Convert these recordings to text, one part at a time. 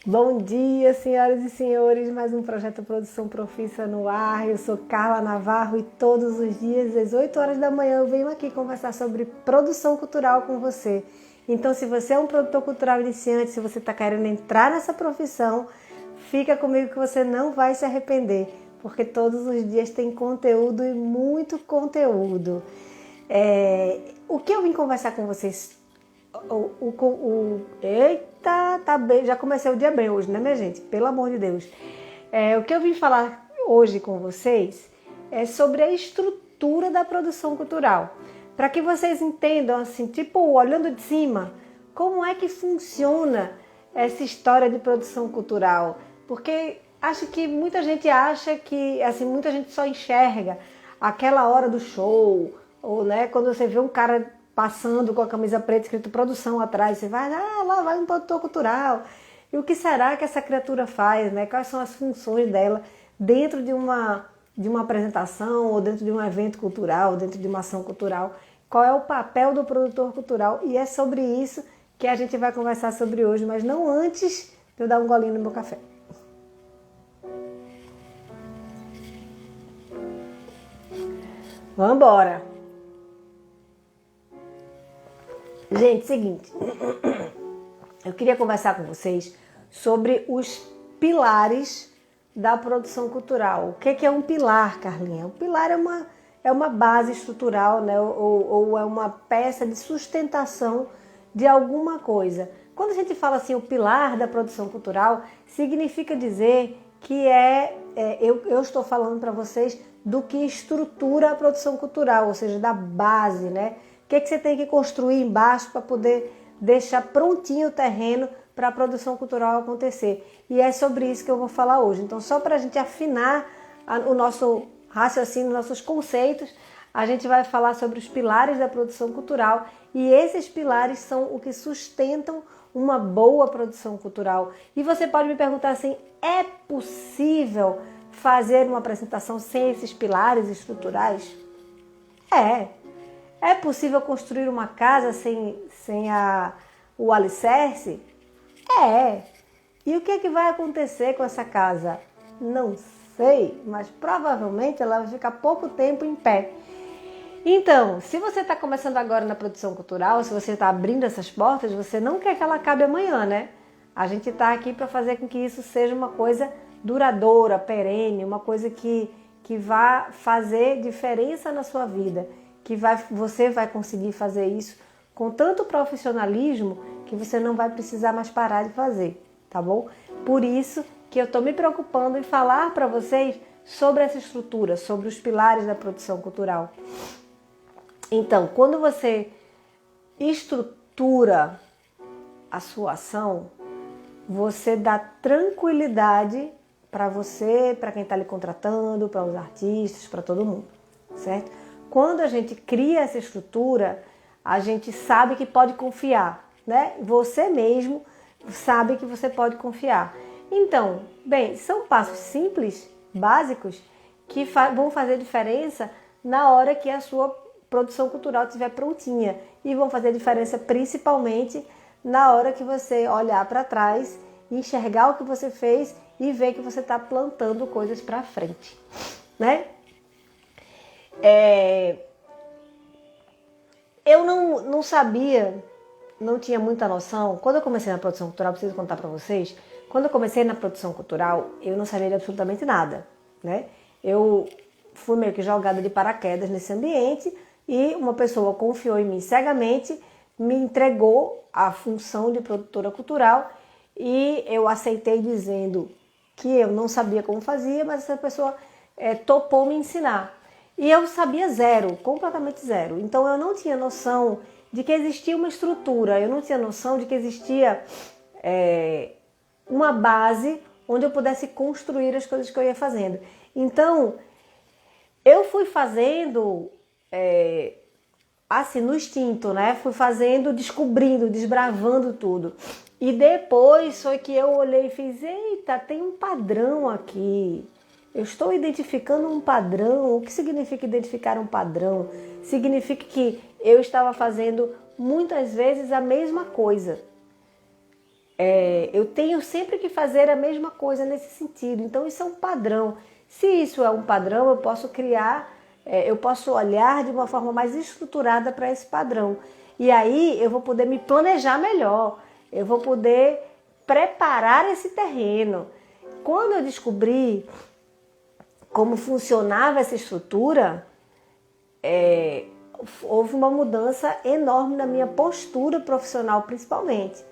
Bom dia, senhoras e senhores, mais um projeto Produção Profissa no ar. Eu sou Carla Navarro e todos os dias, às 8 horas da manhã, eu venho aqui conversar sobre produção cultural com você. Então, se você é um produtor cultural iniciante, se você está querendo entrar nessa profissão, fica comigo que você não vai se arrepender, porque todos os dias tem conteúdo e muito conteúdo. O que eu vim conversar com vocês? Eita, tá bem, já comecei o dia bem hoje, né, minha gente? Pelo amor de Deus. O que eu vim falar hoje com vocês é sobre a estrutura da produção cultural. Para que vocês entendam, assim, tipo, olhando de cima, como é que funciona essa história de produção cultural. Porque acho que muita gente acha que, assim, muita gente só enxerga aquela hora do show, ou, né, quando você vê um cara passando com a camisa preta escrito produção atrás, você vai, lá vai um produtor cultural. E o que será que essa criatura faz, né? Quais são as funções dela dentro de uma apresentação, ou dentro de um evento cultural, dentro de uma ação cultural? Qual é o papel do produtor cultural? E é sobre isso que a gente vai conversar sobre hoje, mas não antes de eu dar um golinho no meu café. Vamos embora! Gente, seguinte, eu queria conversar com vocês sobre os pilares da produção cultural. O que é um pilar, Carlinha? Um pilar é uma base estrutural, né? Ou é uma peça de sustentação de alguma coisa. Quando a gente fala assim, o pilar da produção cultural, significa dizer que eu estou falando para vocês do que estrutura a produção cultural, ou seja, da base, né? O que você tem que construir embaixo para poder deixar prontinho o terreno para a produção cultural acontecer. E é sobre isso que eu vou falar hoje. Então, só para a gente afinar o nosso raciocínio, nossos conceitos, a gente vai falar sobre os pilares da produção cultural. E esses pilares são o que sustentam uma boa produção cultural. E você pode me perguntar assim, é possível fazer uma apresentação sem esses pilares estruturais? É possível construir uma casa sem o alicerce? É. E o que é que vai acontecer com essa casa? Não sei, mas provavelmente ela vai ficar pouco tempo em pé. Então, se você está começando agora na produção cultural, se você está abrindo essas portas, você não quer que ela acabe amanhã, né? A gente está aqui para fazer com que isso seja uma coisa duradoura, perene, uma coisa que vá fazer diferença na sua vida. Você vai conseguir fazer isso com tanto profissionalismo que você não vai precisar mais parar de fazer, tá bom? Por isso que eu estou me preocupando em falar para vocês sobre essa estrutura, sobre os pilares da produção cultural. Então, quando você estrutura a sua ação, você dá tranquilidade para você, para quem está lhe contratando, para os artistas, para todo mundo, certo? Quando a gente cria essa estrutura, a gente sabe que pode confiar, né? Você mesmo sabe que você pode confiar. Então, bem, são passos simples, básicos, que vão fazer diferença na hora que a sua produção cultural estiver prontinha. E vão fazer diferença principalmente na hora que você olhar para trás, enxergar o que você fez e ver que você está plantando coisas para frente, né? Eu não sabia, não tinha muita noção. Quando eu comecei na produção cultural, preciso contar para vocês, quando eu comecei na produção cultural, eu não sabia de absolutamente nada, né? Eu fui meio que jogada de paraquedas nesse ambiente e uma pessoa confiou em mim cegamente, me entregou a função de produtora cultural e eu aceitei dizendo que eu não sabia como fazia, mas essa pessoa topou me ensinar. E eu sabia zero, completamente zero. Então eu não tinha noção de que existia uma estrutura, eu não tinha noção de que existia uma base onde eu pudesse construir as coisas que eu ia fazendo. Então eu fui fazendo assim, no instinto, né? Fui fazendo, descobrindo, desbravando tudo. E depois foi que eu olhei e fiz, eita, tem um padrão aqui. Eu estou identificando um padrão. O que significa identificar um padrão? Significa que eu estava fazendo muitas vezes a mesma coisa. eu tenho sempre que fazer a mesma coisa nesse sentido. Então isso é um padrão. Se isso é um padrão, eu posso criar, eu posso olhar de uma forma mais estruturada para esse padrão. E aí eu vou poder me planejar melhor, eu vou poder preparar esse terreno. Quando eu descobri como funcionava essa estrutura, houve uma mudança enorme na minha postura profissional, principalmente.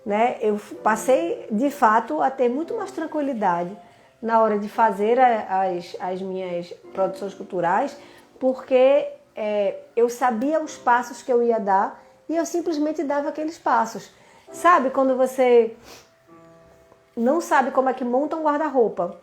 Né? Eu passei, de fato, a ter muito mais tranquilidade na hora de fazer as minhas produções culturais, porque eu sabia os passos que eu ia dar e eu simplesmente dava aqueles passos. Sabe quando você não sabe como é que monta um guarda-roupa?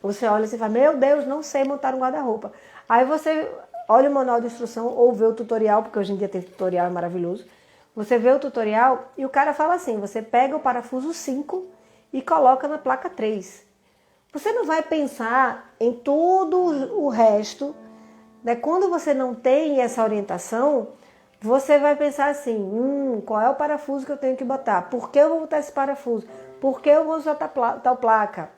Você olha e fala, meu Deus, não sei montar um guarda-roupa. Aí você olha o manual de instrução ou vê o tutorial, porque hoje em dia tem tutorial, é maravilhoso. Você vê o tutorial e o cara fala assim, você pega o parafuso 5 e coloca na placa 3. Você não vai pensar em todo o resto, né? Quando você não tem essa orientação, você vai pensar assim, qual é o parafuso que eu tenho que botar? Por que eu vou botar esse parafuso? Por que eu vou usar tal placa?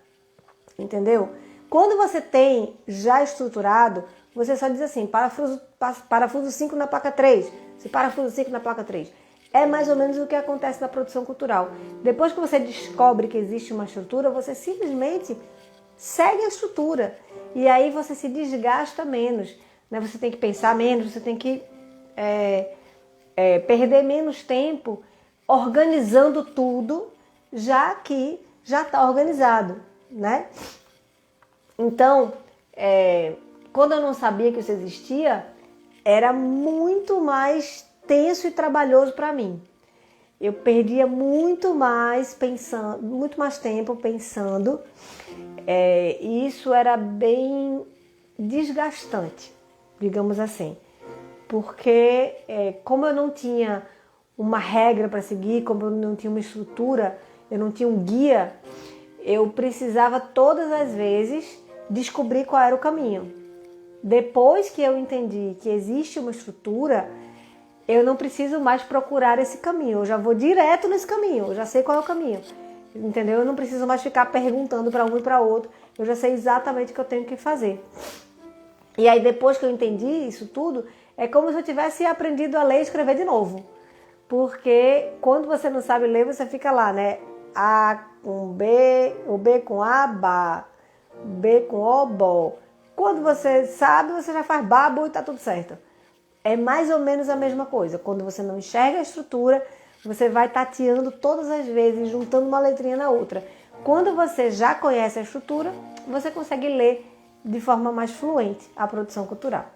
Entendeu? Quando você tem já estruturado, você só diz assim, parafuso 5 na placa 3, parafuso 5 na placa 3. É mais ou menos o que acontece na produção cultural. Depois que você descobre que existe uma estrutura, você simplesmente segue a estrutura. E aí você se desgasta menos. Né? Você tem que pensar menos, você tem que perder menos tempo organizando tudo, já que já está organizado. Né? Então, quando eu não sabia que isso existia, era muito mais tenso e trabalhoso para mim. Eu perdia muito mais tempo pensando, e isso era bem desgastante, digamos assim, porque como eu não tinha uma regra para seguir, como eu não tinha uma estrutura, eu não tinha um guia, eu precisava todas as vezes descobrir qual era o caminho. Depois que eu entendi que existe uma estrutura, eu não preciso mais procurar esse caminho, eu já vou direto nesse caminho, eu já sei qual é o caminho, entendeu? Eu não preciso mais ficar perguntando para um e para outro, eu já sei exatamente o que eu tenho que fazer. E aí depois que eu entendi isso tudo, é como se eu tivesse aprendido a ler e escrever de novo, porque quando você não sabe ler, você fica lá, né? A com B, o B com A, Bá, B com O, Bó. Quando você sabe, você já faz babo e tá tudo certo. É mais ou menos a mesma coisa. Quando você não enxerga a estrutura, você vai tateando todas as vezes, juntando uma letrinha na outra. Quando você já conhece a estrutura, você consegue ler de forma mais fluente a produção cultural.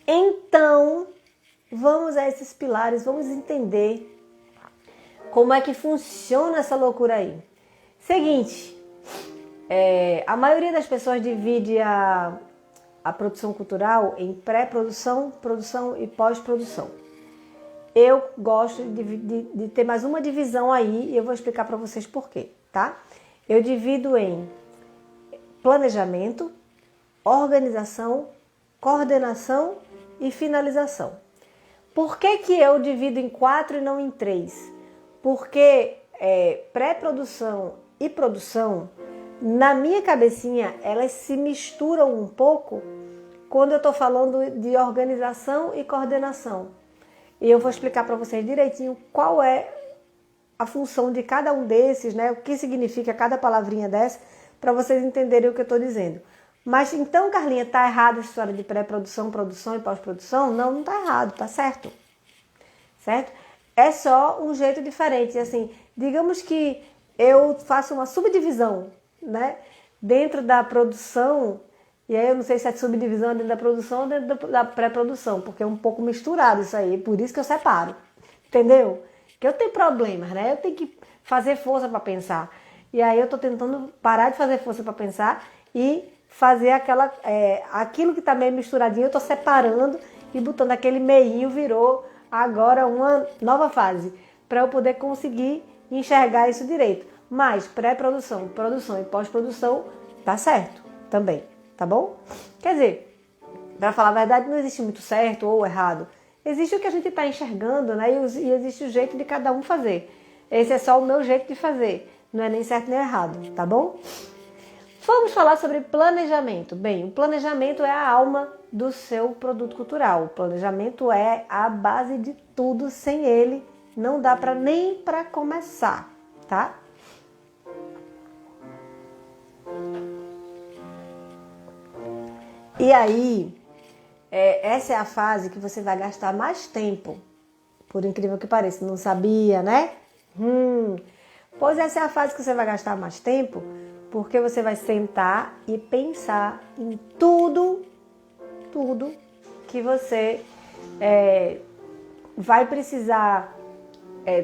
Então, vamos a esses pilares, vamos entender como é que funciona essa loucura aí. Seguinte, a maioria das pessoas divide a produção cultural em pré-produção, produção e pós-produção. Eu gosto de ter mais uma divisão aí e eu vou explicar para vocês por quê, tá? Eu divido em planejamento, organização, coordenação e finalização. Por que eu divido em 4 e não em 3? Porque pré-produção e produção, na minha cabecinha, elas se misturam um pouco quando eu estou falando de organização e coordenação. E eu vou explicar para vocês direitinho qual é a função de cada um desses, né? O que significa cada palavrinha dessa, para vocês entenderem o que eu estou dizendo. Mas então, Carlinha, tá errado a história de pré-produção, produção e pós-produção? Não, não tá errado, tá certo. Certo? É só um jeito diferente. Assim, digamos que eu faço uma subdivisão, né? Dentro da produção, e aí eu não sei se é subdivisão dentro da produção ou dentro da pré-produção, porque é um pouco misturado isso aí, por isso que eu separo. Entendeu? Que eu tenho problemas, né? Eu tenho que fazer força para pensar. E aí eu tô tentando parar de fazer força para pensar e fazer aquilo que tá meio misturadinho, eu tô separando e botando aquele meinho, virou agora uma nova fase, para eu poder conseguir enxergar isso direito. Mas pré-produção, produção e pós-produção tá certo também, tá bom? Quer dizer, para falar a verdade, não existe muito certo ou errado. Existe o que a gente está enxergando, né? E existe o jeito de cada um fazer. Esse é só o meu jeito de fazer. Não é nem certo nem errado, tá bom? Vamos falar sobre planejamento. Bem, o planejamento é a alma do seu produto cultural. O planejamento é a base de tudo. Sem ele, não dá nem para começar, tá? E aí, essa é a fase que você vai gastar mais tempo. Por incrível que pareça, não sabia, né? Pois essa é a fase que você vai gastar mais tempo, porque você vai sentar e pensar em tudo que você vai precisar,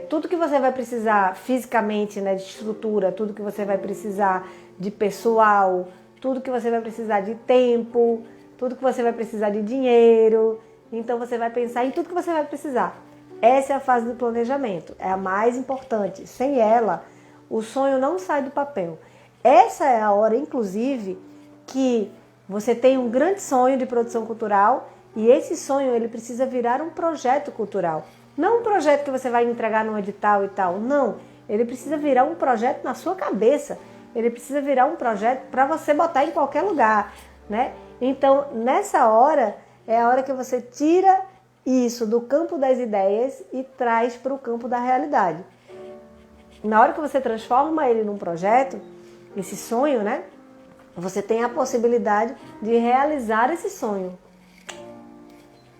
tudo que você vai precisar fisicamente, né, de estrutura, tudo que você vai precisar de pessoal, tudo que você vai precisar de tempo, tudo que você vai precisar de dinheiro. Então você vai pensar em tudo que você vai precisar. Essa é a fase do planejamento, é a mais importante. Sem ela, o sonho não sai do papel. Essa é a hora, inclusive, que você tem um grande sonho de produção cultural e esse sonho ele precisa virar um projeto cultural. Não um projeto que você vai entregar num edital e tal, não. Ele precisa virar um projeto na sua cabeça. Ele precisa virar um projeto para você botar em qualquer lugar, né? Então, nessa hora, é a hora que você tira isso do campo das ideias e traz para o campo da realidade. Na hora que você transforma ele num projeto, esse sonho, né? Você tem a possibilidade de realizar esse sonho.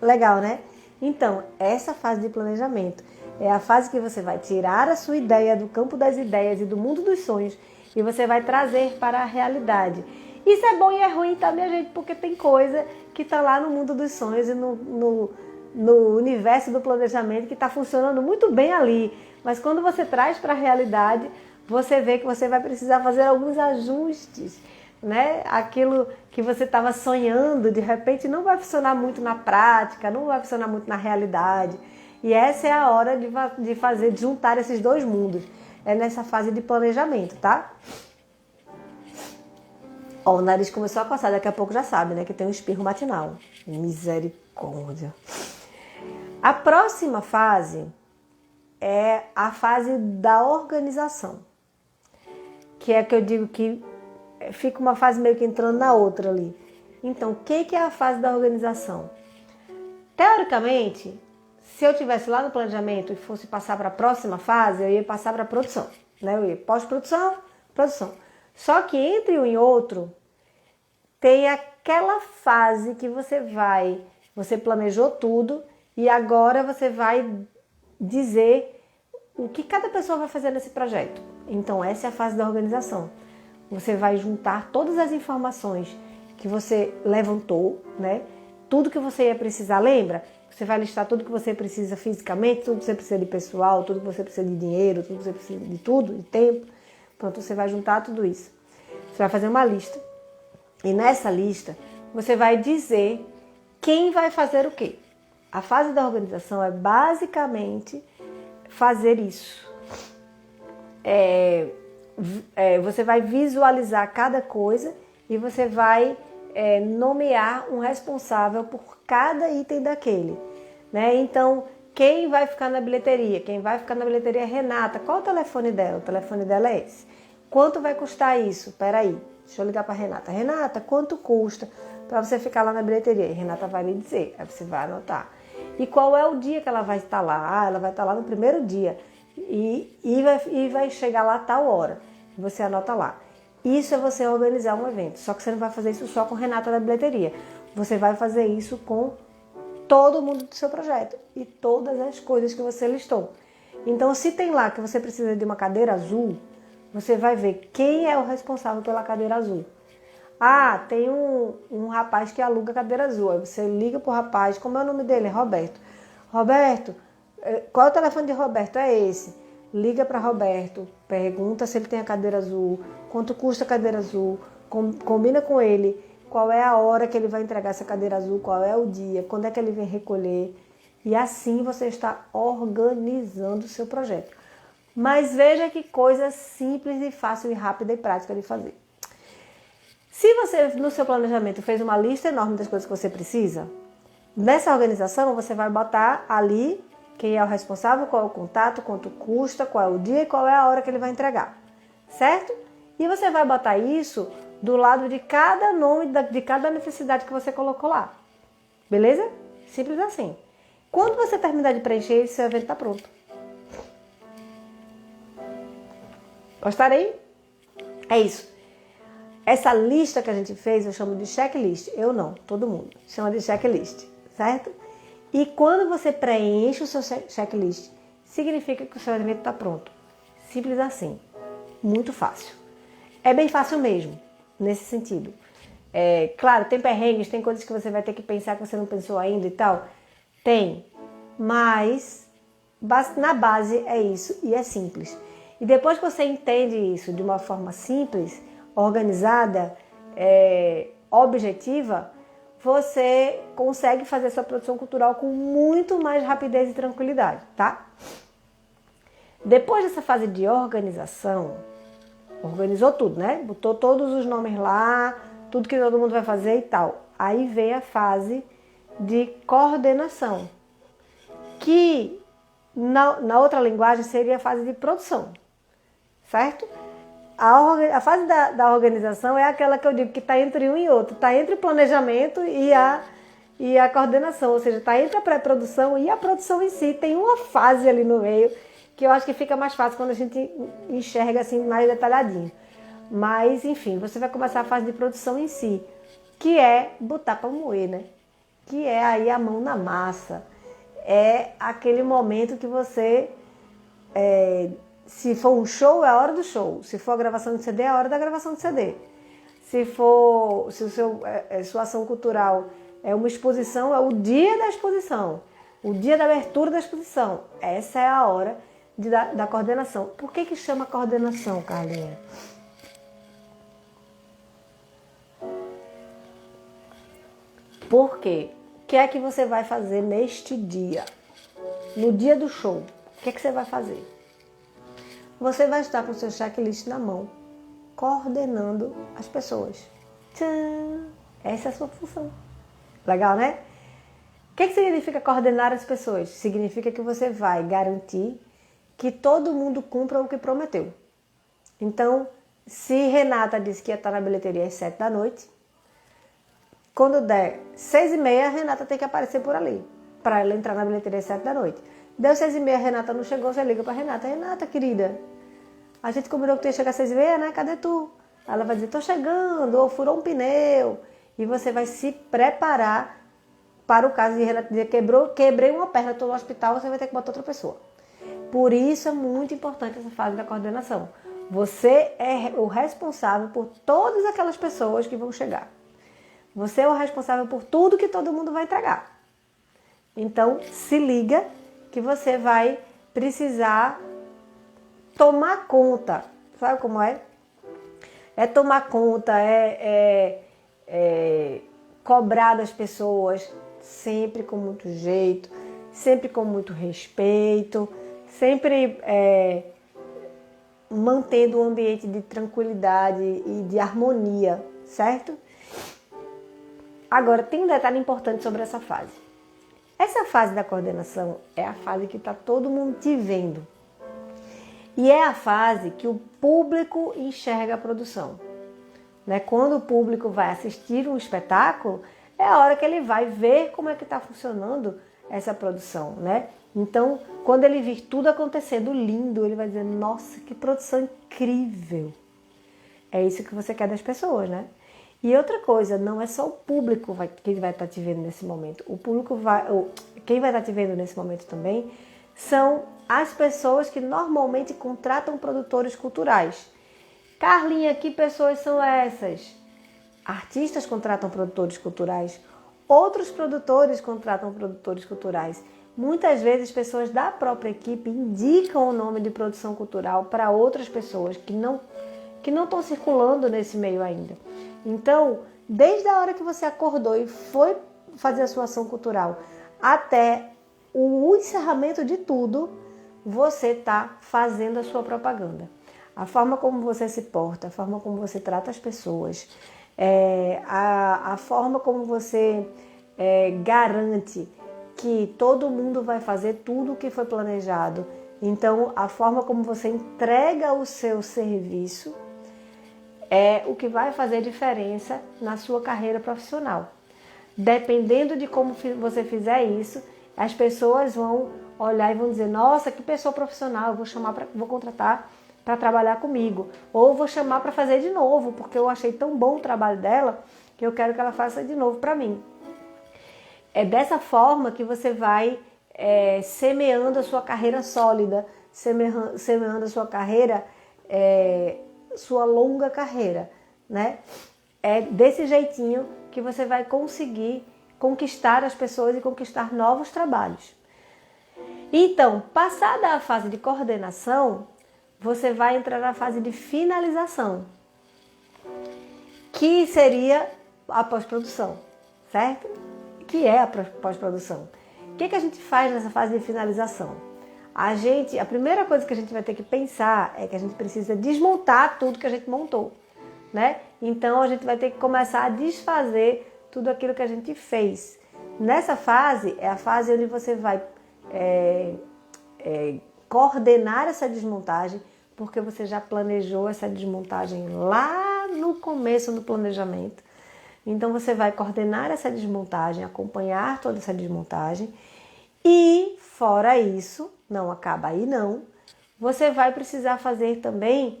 Legal, né? Então, essa fase de planejamento é a fase que você vai tirar a sua ideia do campo das ideias e do mundo dos sonhos e você vai trazer para a realidade. Isso é bom e é ruim, tá, minha gente? Porque tem coisa que está lá no mundo dos sonhos e no universo do planejamento que está funcionando muito bem ali. Mas quando você traz para a realidade, você vê que você vai precisar fazer alguns ajustes, né? Aquilo que você estava sonhando, de repente não vai funcionar muito na prática, não vai funcionar muito na realidade. E essa é a hora de juntar esses dois mundos. É nessa fase de planejamento, tá? Ó, o nariz começou a coçar, daqui a pouco já sabe, né? Que tem um espirro matinal. Misericórdia. A próxima fase é a fase da organização. Que é que eu digo que fica uma fase meio que entrando na outra ali. Então, o que é a fase da organização? Teoricamente, se eu estivesse lá no planejamento e fosse passar para a próxima fase, eu ia passar para a produção, né? Eu ia pós-produção, produção. Só que entre um e outro, tem aquela fase que você planejou tudo e agora você vai dizer o que cada pessoa vai fazer nesse projeto. Então, essa é a fase da organização. Você vai juntar todas as informações que você levantou, né? Tudo que você ia precisar, lembra? Você vai listar tudo que você precisa fisicamente, tudo que você precisa de pessoal, tudo que você precisa de dinheiro, tudo que você precisa de tudo, de tempo. Pronto, você vai juntar tudo isso. Você vai fazer uma lista. E nessa lista, você vai dizer quem vai fazer o quê. A fase da organização é basicamente fazer isso. Você vai visualizar cada coisa e você vai nomear um responsável por cada item daquele, né? Então, quem vai ficar na bilheteria? Quem vai ficar na bilheteria é Renata. Qual o telefone dela? O telefone dela é esse. Quanto vai custar isso? Peraí, deixa eu ligar para Renata. Renata, quanto custa para você ficar lá na bilheteria? E Renata vai lhe dizer, aí você vai anotar. E qual é o dia que ela vai estar lá? Ah, ela vai estar lá no primeiro dia e vai chegar lá a tal hora. Você anota lá. Isso é você organizar um evento. Só que você não vai fazer isso só com Renata da bilheteria. Você vai fazer isso com todo mundo do seu projeto e todas as coisas que você listou. Então, se tem lá que você precisa de uma cadeira azul, você vai ver quem é o responsável pela cadeira azul. Ah, tem um rapaz que aluga cadeira azul. Aí você liga pro rapaz, como é o nome dele? Roberto. Roberto, qual é o telefone de Roberto? É esse. Liga para Roberto, pergunta se ele tem a cadeira azul, quanto custa a cadeira azul, combina com ele qual é a hora que ele vai entregar essa cadeira azul, qual é o dia, quando é que ele vem recolher. E assim você está organizando o seu projeto. Mas veja que coisa simples e fácil e rápida e prática de fazer. Se você, no seu planejamento, fez uma lista enorme das coisas que você precisa, Nessa organização, você vai botar ali quem é o responsável, qual é o contato, quanto custa, qual é o dia e qual é a hora que ele vai entregar, certo? E você vai botar isso do lado de cada nome, de cada necessidade que você colocou lá, beleza? Simples assim. Quando você terminar de preencher, esse evento está pronto. Gostaram? É isso. Essa lista que a gente fez, eu chamo de checklist. Eu não, todo mundo chama de checklist, certo? E quando você preenche o seu checklist, significa que o seu evento está pronto. Simples assim. Muito fácil. É bem fácil mesmo, nesse sentido. Claro, tem perrengues, tem coisas que você vai ter que pensar que você não pensou ainda e tal. Tem. Mas, na base, é isso e é simples. E depois que você entende isso de uma forma simples, organizada, objetiva, você consegue fazer sua produção cultural com muito mais rapidez e tranquilidade, tá? Depois dessa fase de organização, organizou tudo, né? Botou todos os nomes lá, tudo que todo mundo vai fazer e tal. Aí vem a fase de coordenação, que na outra linguagem seria a fase de produção, certo? A fase da organização é aquela que eu digo que está entre um e outro, está entre o planejamento e a coordenação, ou seja, está entre a pré-produção e a produção em si. Tem uma fase ali no meio que eu acho que fica mais fácil quando a gente enxerga assim mais detalhadinho. Mas, enfim, você vai começar a fase de produção em si, que é botar para moer, né? Que é aí a mão na massa. É aquele momento que você... se for um show, é a hora do show. Se for a gravação de CD, é a hora da gravação de CD. Se sua ação cultural é uma exposição, é o dia da exposição. O dia da abertura da exposição. Essa é a hora da coordenação. Por que chama coordenação, Carlinha? Por quê? O que é que você vai fazer neste dia? No dia do show, o que é que você vai fazer? Você vai estar com o seu checklist na mão, coordenando as pessoas. Tchan! Essa é a sua função. Legal, né? O que significa coordenar as pessoas? Significa que você vai garantir que todo mundo cumpra o que prometeu. Então, se Renata disse que ia estar na bilheteria às 7 da noite, quando der 6h30, a Renata tem que aparecer por ali, para ela entrar na bilheteria às 7 da noite. Deu 6h30, a Renata não chegou, você liga para Renata. Renata, querida, a gente combinou que tu ia chegar às 6h30, né? Cadê tu? Ela vai dizer, tô chegando, ou furou um pneu. E você vai se preparar para o caso de Renata dizer, quebrei uma perna, estou no hospital, você vai ter que botar outra pessoa. Por isso é muito importante essa fase da coordenação. Você é o responsável por todas aquelas pessoas que vão chegar. Você é o responsável por tudo que todo mundo vai entregar. Então, se liga que você vai precisar tomar conta. Sabe como é? É tomar conta, cobrar das pessoas sempre com muito jeito, sempre com muito respeito, sempre mantendo um ambiente de tranquilidade e de harmonia, certo? Agora, tem um detalhe importante sobre essa fase. Essa fase da coordenação é a fase que está todo mundo te vendo. E é a fase que o público enxerga a produção. Né? Quando o público vai assistir um espetáculo, é a hora que ele vai ver como é que está funcionando essa produção. Né? Então, quando ele vir tudo acontecendo lindo, ele vai dizer, nossa, que produção incrível. É isso que você quer das pessoas, né? E outra coisa, não é só o público que vai estar te vendo nesse momento. Quem vai estar te vendo nesse momento também são as pessoas que normalmente contratam produtores culturais. Carlinha, que pessoas são essas? Artistas contratam produtores culturais, outros produtores contratam produtores culturais. Muitas vezes pessoas da própria equipe indicam o nome de produção cultural para outras pessoas que não estão circulando nesse meio ainda. Então, desde a hora que você acordou e foi fazer a sua ação cultural até o encerramento de tudo, você está fazendo a sua propaganda. A forma como você se porta, a forma como você trata as pessoas, a forma como você garante que todo mundo vai fazer tudo o que foi planejado. Então, a forma como você entrega o seu serviço é o que vai fazer diferença na sua carreira profissional. Dependendo de como você fizer isso, as pessoas vão olhar e vão dizer: nossa, que pessoa profissional, eu vou contratar para trabalhar comigo. Ou vou chamar para fazer de novo, porque eu achei tão bom o trabalho dela que eu quero que ela faça de novo para mim. É dessa forma que você vai semeando a sua carreira sólida, semeando a sua carreira, sua longa carreira, né? É desse jeitinho que você vai conseguir conquistar as pessoas e conquistar novos trabalhos. Então, passada a fase de coordenação, você vai entrar na fase de finalização, que seria a pós-produção, certo? Que é a pós-produção. O que a gente faz nessa fase de finalização? A primeira coisa que a gente vai ter que pensar é que a gente precisa desmontar tudo que a gente montou, né? Então a gente vai ter que começar a desfazer tudo aquilo que a gente fez. Nessa fase é a fase onde você vai coordenar essa desmontagem, porque você já planejou essa desmontagem lá no começo do planejamento. Então você vai coordenar essa desmontagem, acompanhar toda essa desmontagem e, fora isso, não acaba aí não, você vai precisar fazer também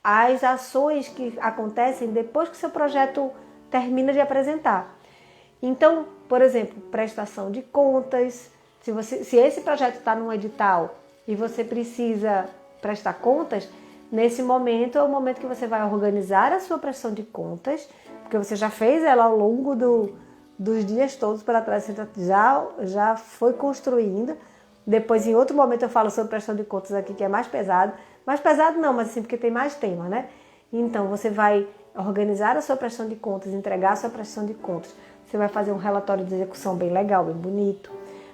as ações que acontecem depois que seu projeto termina de apresentar. Então, por exemplo, prestação de contas. Se esse projeto está num edital e você precisa prestar contas, nesse momento é o momento que você vai organizar a sua prestação de contas, porque você já fez ela ao longo dos dias todos pela trás, você já foi construindo. Depois, em outro momento, eu falo sobre prestação de contas aqui, que é mais pesado. Mais pesado não, mas assim, porque tem mais tema, né? Então, você vai organizar a sua prestação de contas, entregar a sua prestação de contas. Você vai fazer um relatório de execução bem legal, bem bonito.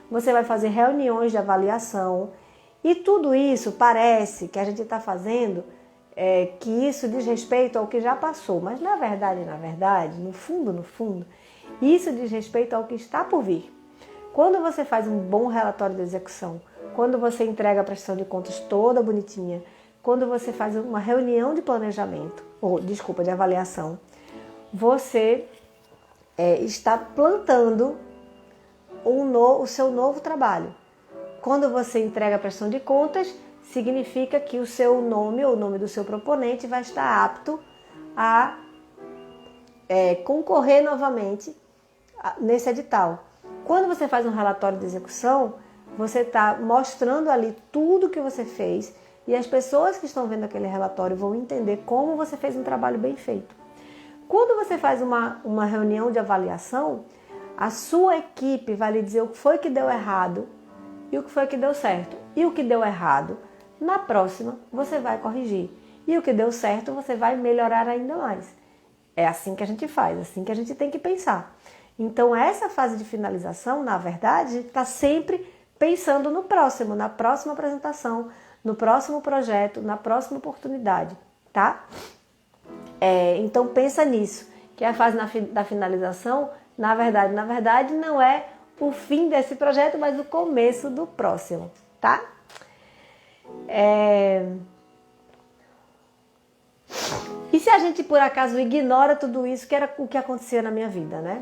Você vai fazer reuniões de avaliação. E tudo isso parece que a gente está fazendo, que isso diz respeito ao que já passou. Mas, na verdade, no fundo, isso diz respeito ao que está por vir. Quando você faz um bom relatório de execução, quando você entrega a prestação de contas toda bonitinha, quando você faz uma reunião de planejamento, de avaliação, você está plantando o seu novo trabalho. Quando você entrega a prestação de contas, significa que o seu nome ou o nome do seu proponente vai estar apto a concorrer novamente nesse edital. Quando você faz um relatório de execução, você está mostrando ali tudo que você fez e as pessoas que estão vendo aquele relatório vão entender como você fez um trabalho bem feito. Quando você faz uma reunião de avaliação, a sua equipe vai lhe dizer o que foi que deu errado e o que foi que deu certo. E o que deu errado, na próxima você vai corrigir. E o que deu certo, você vai melhorar ainda mais. É assim que a gente faz, assim que a gente tem que pensar. Então, essa fase de finalização, na verdade, a gente está sempre pensando no próximo, na próxima apresentação, no próximo projeto, na próxima oportunidade, tá? Então, pensa nisso, que a fase da finalização, na verdade, não é o fim desse projeto, mas o começo do próximo, tá? E se a gente, por acaso, ignora tudo isso, que era o que acontecia na minha vida, né?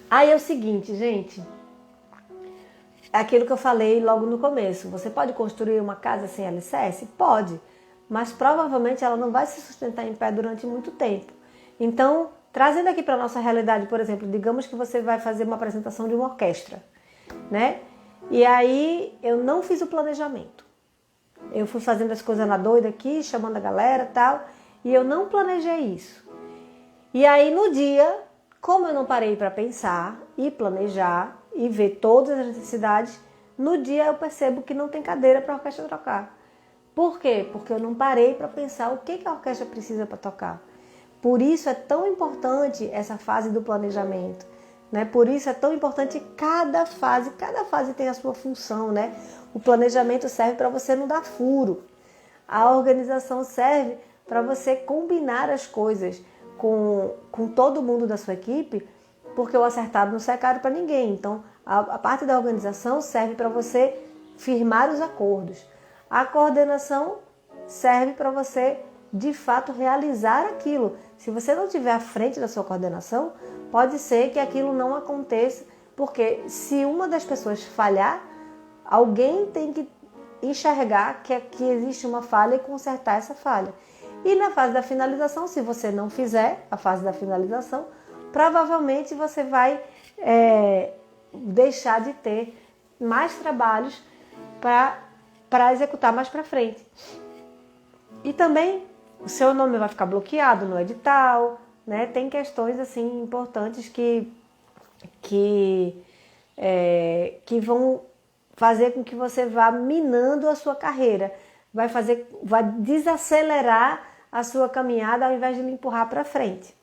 Aí é o seguinte, gente, é aquilo que eu falei logo no começo. Você pode construir uma casa sem alicerce? Pode, mas provavelmente ela não vai se sustentar em pé durante muito tempo. Então, trazendo aqui para a nossa realidade, por exemplo, digamos que você vai fazer uma apresentação de uma orquestra, né? E aí eu não fiz o planejamento. Eu fui fazendo as coisas na doida aqui, chamando a galera e tal, e eu não planejei isso. E aí no dia, como eu não parei para pensar e planejar e ver todas as necessidades, no dia eu percebo que não tem cadeira para a orquestra tocar. Por quê? Porque eu não parei para pensar o que a orquestra precisa para tocar. Por isso é tão importante essa fase do planejamento, né? Por isso é tão importante cada fase tem a sua função, né? O planejamento serve para você não dar furo. A organização serve para você combinar as coisas com todo mundo da sua equipe, porque o acertado não sai caro para ninguém. Então, a parte da organização serve para você firmar os acordos. A coordenação serve para você, de fato, realizar aquilo. Se você não estiver à frente da sua coordenação, pode ser que aquilo não aconteça, porque se uma das pessoas falhar, alguém tem que enxergar que existe uma falha e consertar essa falha. E na fase da finalização, se você não fizer a fase da finalização, provavelmente você vai deixar de ter mais trabalhos para executar mais para frente. E também o seu nome vai ficar bloqueado no edital, né? Tem questões assim importantes que vão fazer com que você vá minando a sua carreira, vai desacelerar a sua caminhada ao invés de lhe empurrar para frente.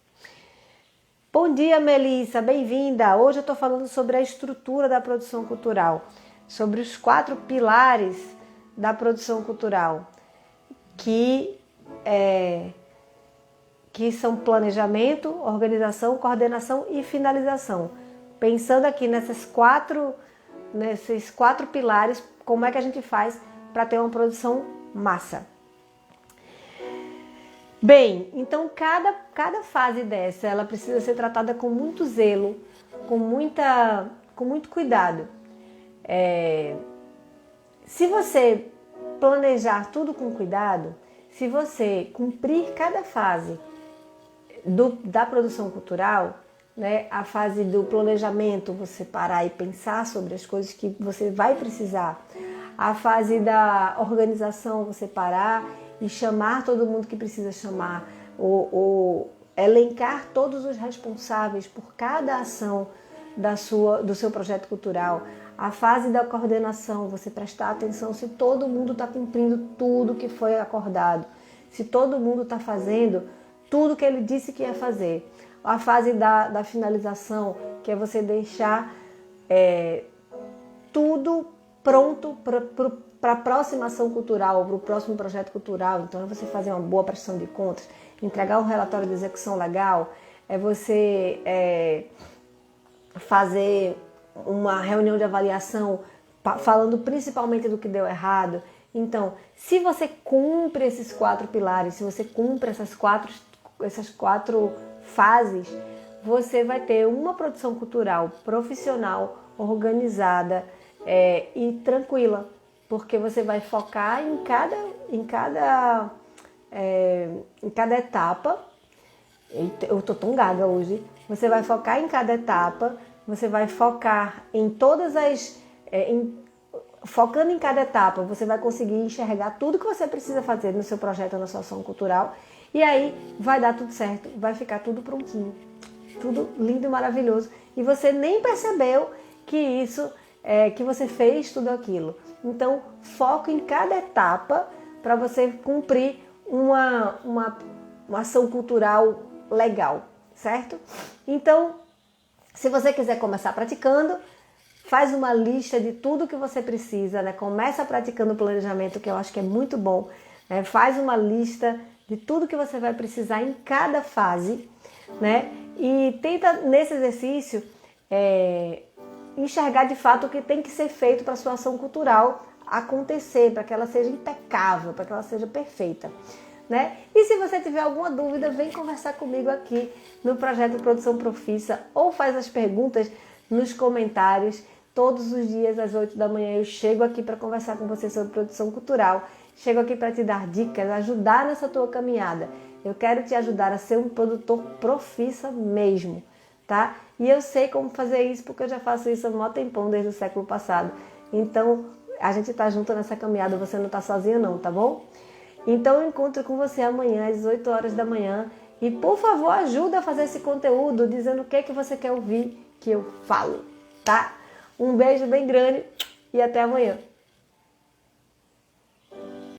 Bom dia, Melissa, bem-vinda! Hoje eu estou falando sobre a estrutura da produção cultural, sobre os 4 pilares da produção cultural, que são planejamento, organização, coordenação e finalização. Pensando aqui nesses quatro pilares, como é que a gente faz para ter uma produção massa. Bem, então cada fase dessa, ela precisa ser tratada com muito zelo, com muito cuidado. Se você planejar tudo com cuidado, se você cumprir cada fase da produção cultural, né, a fase do planejamento, você parar e pensar sobre as coisas que você vai precisar, a fase da organização, você parar e chamar todo mundo que precisa chamar, ou elencar todos os responsáveis por cada ação do seu projeto cultural. A fase da coordenação, você prestar atenção se todo mundo está cumprindo tudo que foi acordado, se todo mundo está fazendo tudo que ele disse que ia fazer. A fase da finalização, que é você deixar tudo pronto para a próxima ação cultural, para o próximo projeto cultural. Então é você fazer uma boa prestação de contas, entregar um relatório de execução legal, é você fazer uma reunião de avaliação falando principalmente do que deu errado. Então, se você cumpre esses 4 pilares, se você cumpre essas quatro fases, você vai ter uma produção cultural profissional, organizada e tranquila, porque você vai focar em cada etapa. Eu tô tão gaga hoje. Você vai focar em cada etapa, você vai focar em todas as... focando em cada etapa, você vai conseguir enxergar tudo que você precisa fazer no seu projeto, na sua ação cultural, e aí vai dar tudo certo, vai ficar tudo prontinho, tudo lindo e maravilhoso, e você nem percebeu que você fez tudo aquilo. Então, foco em cada etapa para você cumprir uma ação cultural legal, certo? Então, se você quiser começar praticando, faz uma lista de tudo que você precisa, né? Começa praticando o planejamento, que eu acho que é muito bom. Né? Faz uma lista de tudo que você vai precisar em cada fase, né? E tenta, nesse exercício, enxergar de fato o que tem que ser feito para a sua ação cultural acontecer, para que ela seja impecável, para que ela seja perfeita. Né? E se você tiver alguma dúvida, vem conversar comigo aqui no Projeto Produção Profissa, ou faz as perguntas nos comentários. Todos os dias às 8 da manhã eu chego aqui para conversar com você sobre produção cultural. Chego aqui para te dar dicas, ajudar nessa tua caminhada. Eu quero te ajudar a ser um produtor profissa mesmo, tá? E eu sei como fazer isso porque eu já faço isso há um tempão, desde o século passado. Então, a gente tá junto nessa caminhada, você não tá sozinho não, tá bom? Então, eu encontro com você amanhã às 8 horas da manhã. E, por favor, ajuda a fazer esse conteúdo, dizendo o que você quer ouvir que eu falo, tá? Um beijo bem grande e até amanhã.